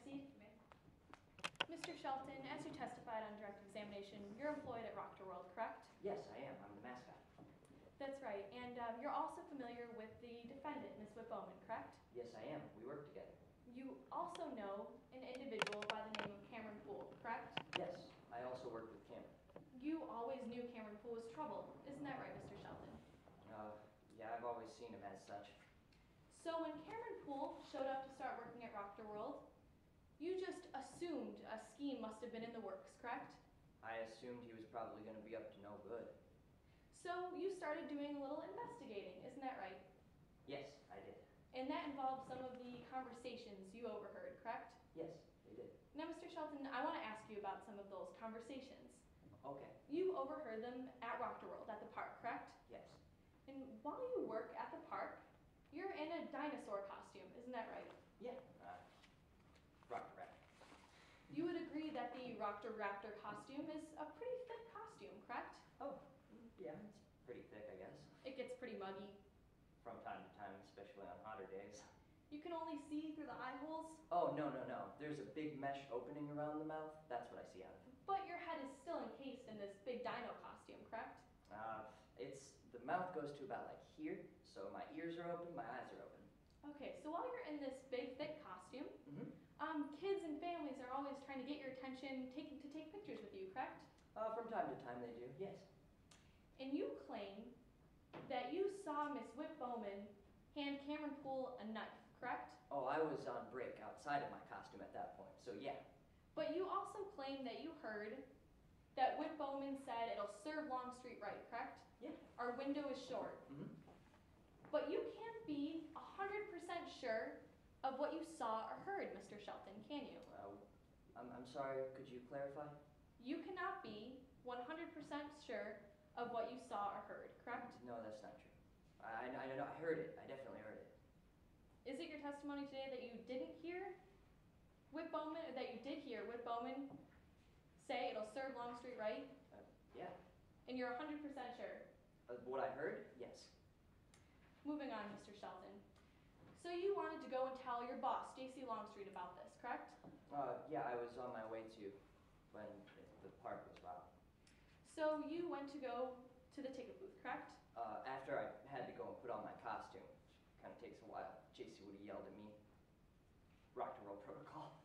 proceed? Mr. Shelton, as you testified on direct examination, you're employed at Rock to World, correct? Yes, I am. I'm the mascot. That's right, and you're also familiar with the defendant, Ms. Whit Bowman, correct? Yes, I am. We work together. You also know an individual by the name of Cameron Poole, correct? Yes, I also work with Cameron. You always knew Cameron Poole was trouble, isn't that right, Mr. Shelton? Yeah, I've always seen him as such. So when Cameron Poole showed up to start working at Rock to World, you just assumed a scheme must have been in the works, correct? I assumed he was probably going to be up to no good. So you started doing a little investigating, isn't that right? Yes, I did. And that involved some of the conversations you overheard, correct? Yes, they did. Now, Mr. Shelton, I want to ask you about some of those conversations. Okay. You overheard them at Rock to World at the park, correct? Yes. And while you work at the park, you're in a dinosaur costume, isn't that right? Yeah. Rock to Raptor. You would agree that the Rock to Raptor costume is a pretty thick costume, correct? Oh, yeah, it's pretty thick, I guess. It gets pretty muggy. From time to time, especially on hotter days. You can only see through the eye holes, Oh, no. There's a big mesh opening around the mouth. That's what I see out of it. but your head is still encased in this big dino costume, correct? The mouth goes to about like here, so my ears are open, my eyes are open. Okay, so while you're in this big, thick costume, Mm-hmm. kids and families are always trying to get your attention, to take pictures with you, correct? From time to time they do, yes. And you claim that you saw Miss Whit Bowman hand Cameron Poole a knife, correct? Oh, I was on break outside of my costume at that point, so yeah. But you also claim that you heard that Whit Bowman said it'll serve Longstreet right, correct? Yeah. Our window is short. Mm-hmm. But you can't be 100% sure of what you saw or heard, Mr. Shelton, can you? I'm sorry, could you clarify? You cannot be 100% sure of what you saw or heard, correct? No, that's not true. I know, I heard it. I definitely heard it. Is it your testimony today that you didn't hear Whit Bowman, or that you did hear Whit Bowman say it'll serve Longstreet right? Yeah. And you're 100% sure? What I heard? Yes. Moving on, Mr. Shelton. So you wanted to go and tell your boss, J.C. Longstreet, about this, correct? Yeah, I was on my way to when the park was robbed. So you went to go to the ticket booth, correct? After I had to go and put on my costume, which kind of takes a while, JC would have yelled at me. Rock to Roll protocol.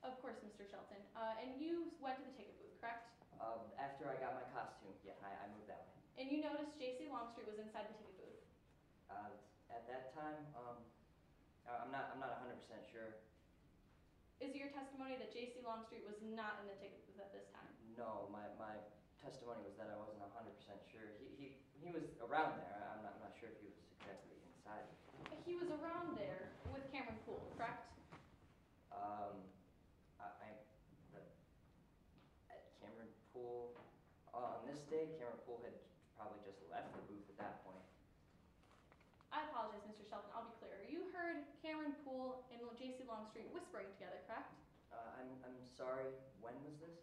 Of course, Mr. Shelton. And you went to the ticket booth, correct? After I got my costume, yeah, I moved that way. And you noticed J.C. Longstreet was inside the ticket booth. At that time, I'm not 100% sure. Is it your testimony that J.C. Longstreet was not in the ticket booth at this time? No, my testimony was that I wasn't 100% sure. He was around there. I'm not sure if he was exactly inside. He was around there with Cameron Poole, correct? Cameron Poole, on this day, Cameron Poole had probably just left the booth at that point. I apologize, Mr. Shelton. I'll be clear. You heard Cameron Poole and J.C. Longstreet whispering together, correct? I'm sorry, when was this?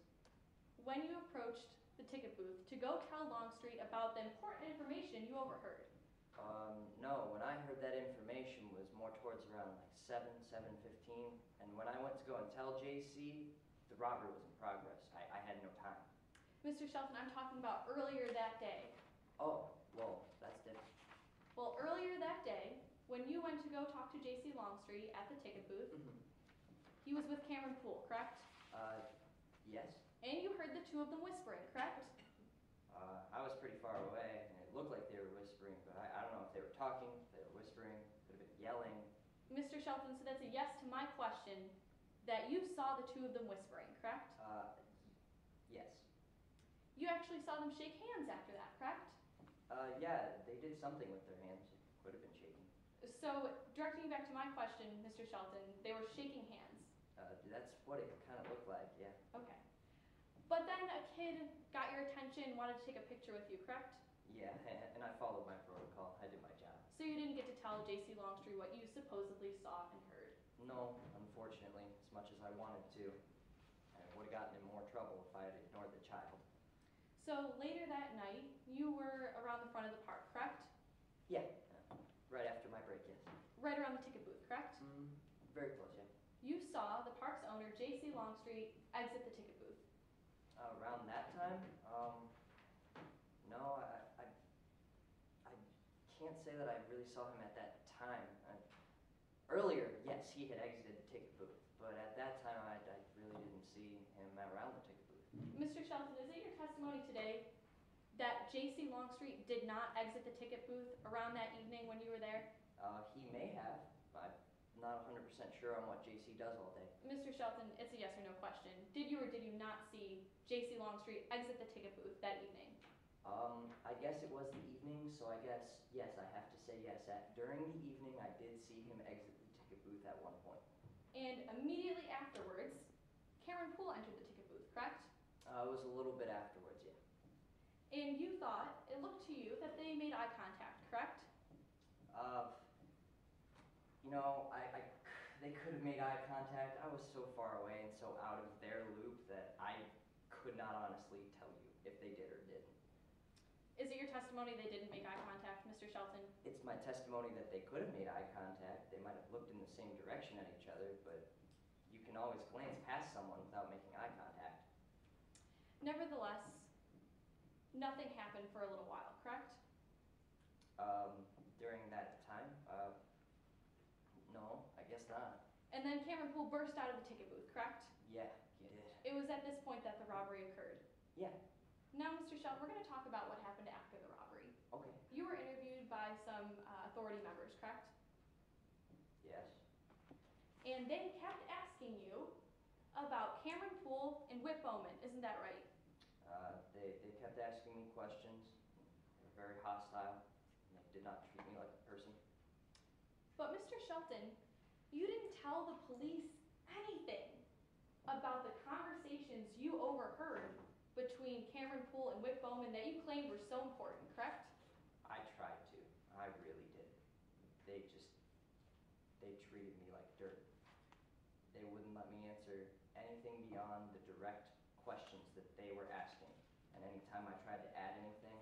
When you approached the ticket booth to go tell Longstreet about the important information you overheard. No, when I heard that information was more towards around like 7:15, and when I went to go and tell JC, the robbery was in progress. I had no time. Mr. Shelton, I'm talking about earlier that day. Oh, well, that's different. Well, earlier that day, when you went to go talk to J.C. Longstreet at the ticket booth, he was with Cameron Poole, correct? Yes. And you heard the two of them whispering, correct? I was pretty far away, and it looked like they were whispering, but I don't know if they were talking, if they were whispering, could have been yelling. Mr. Shelton, so that's a yes to my question, that you saw the two of them whispering, correct? Yes. You actually saw them shake hands after that, correct? Yeah, they did something with their hands. It could have been shaking. So, directing you back to my question, Mr. Shelton, they were shaking hands. That's what it kind of looked like, yeah. Okay. But then a kid got your attention, wanted to take a picture with you, correct? Yeah, and I followed my protocol. I did my job. So you didn't get to tell J.C. Longstreet what you supposedly saw and heard? No, unfortunately, as much as I wanted to. I would have gotten in more trouble if I had ignored the child. So later that night, you were around the front of the park, correct? Yeah, right after my break, yes. Right around the ticket booth, correct? Very close, yeah. you saw the park's owner, J.C. Longstreet, exit the ticket booth. Around that time, no, I can't say that I really saw him at that time. Earlier, yes, he had exited the ticket booth, but at that time, I really didn't see him around the ticket booth. Mr. Shelton, is it your testimony today that J.C. Longstreet did not exit the ticket booth around that evening when you were there? He may have. I'm not 100% sure on what JC does all day. Mr. Shelton, it's a yes or no question. Did you or did you not see J.C. Longstreet exit the ticket booth that evening? I guess it was the evening, so I guess, yes, I have to say yes. During the evening, I did see him exit the ticket booth at one point. And immediately afterwards, Cameron Poole entered the ticket booth, correct? It was a little bit afterwards, yeah. And you thought, it looked to you, that they made eye contact, correct? They could have made eye contact. I was so far away and so out of their loop that I could not honestly tell you if they did or didn't. Is it your testimony they didn't make eye contact, Mr. Shelton? It's my testimony that they could have made eye contact. They might have looked in the same direction at each other, but you can always glance past someone without making eye contact. Nevertheless, nothing happened for a little while, correct? During that time, no, I guess not. And then Cameron Poole burst out of the ticket booth, correct? Yeah, he did. It was at this point that the robbery occurred. Yeah. Now, Mr. Shelton, we're going to talk about what happened after the robbery. Okay. You were interviewed by some authority members, correct? Yes. And they kept asking you about Cameron Poole and Whit Bowman, isn't that right? They kept asking me questions. They were very hostile. They did not treat me like a person. But Mr. Shelton, you didn't tell the police anything about the conversations you overheard between Cameron Poole and Whit Bowman that you claimed were so important, correct? I tried to. I really did. They treated me like dirt. They wouldn't let me answer anything beyond the direct questions that they were asking. And anytime I tried to add anything,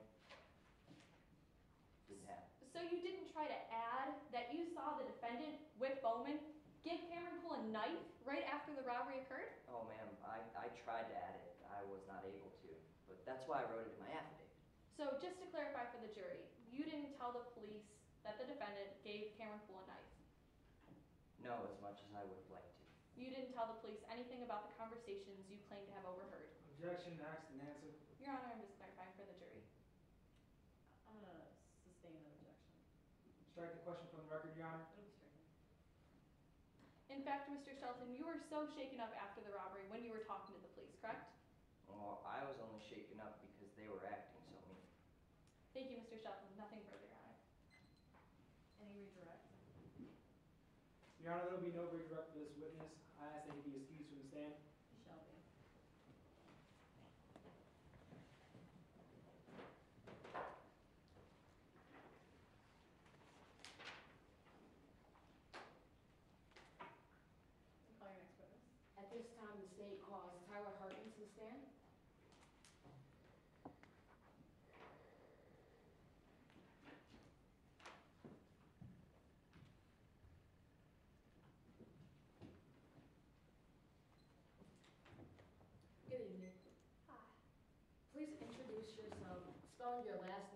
didn't happen. So you didn't try to add that you saw the defendant, Whit Bowman, give Cameron Poole a knife right after the robbery occurred? Oh, ma'am, I tried to add it. I was not able to. But that's why I wrote it in my affidavit. So just to clarify for the jury, you didn't tell the police that the defendant gave Cameron Poole a knife? No, as much as I would have liked to. You didn't tell the police anything about the conversations you claim to have overheard? Objection, asked and answered. Your Honor, I'm just clarifying for the jury. I'm gonna sustain that objection. Strike the question from the record, Your Honor. It'll be stricken. In fact, Mr. Shelton, you were so shaken up after the robbery when you were talking to the police, correct? Well, I was only shaken up because they were acting so mean. Thank you, Mr. Shelton. Nothing further, Your Honor. Any redirect? Your Honor, there will be no redirect for this witness. I ask that he be excused from the stand. It shall be. Call your next witness. At this time, the state calls Tyler Hartman to the stand. Good evening. Hi. Please introduce yourself, spelling your last